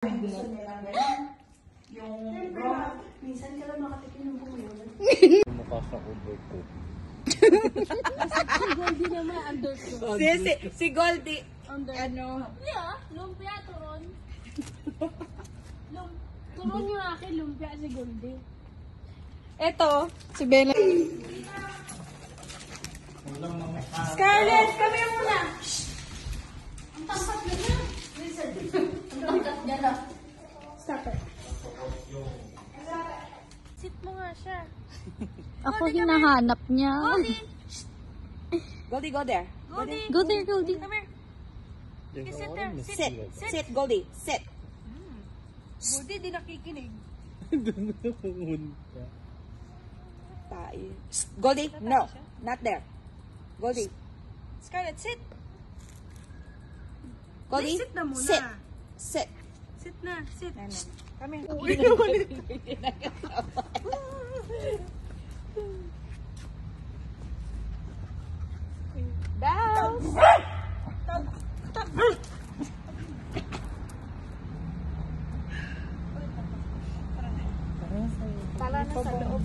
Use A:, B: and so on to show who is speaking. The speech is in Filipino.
A: Gusto nilang ganyan. Yung minsan ka lang makatikin ng bumulan.
B: Mukha sa overcoat.
C: Si Goldie naman, undercoat.
A: Si Goldie.
C: Ano? Yeah, lumpia, turon. Turon yung akin, lumpia si Goldie.
A: Eto, si Bella. Scarlett, kami muna. Ang tangkat niya na. Lizard. Ang tangkat niya na. Stop it.
C: Sit mo nga siya.
D: Ako hinahanap niya.
A: Goldie, go there.
C: Goldie,
D: Go there, Goldie.
C: come here. Sit there.
A: Sit. Sit, Goldie. Sit.
C: Goldie, di nakikinig.
A: Tayo. Goldie, no. Not there. Goldie.
C: Scarlett, sit.
A: Goldie,
C: Sit na muna.
A: sit. Sit.
C: Sit na, sit.
A: Kami. Bounce. Tala na sa loob.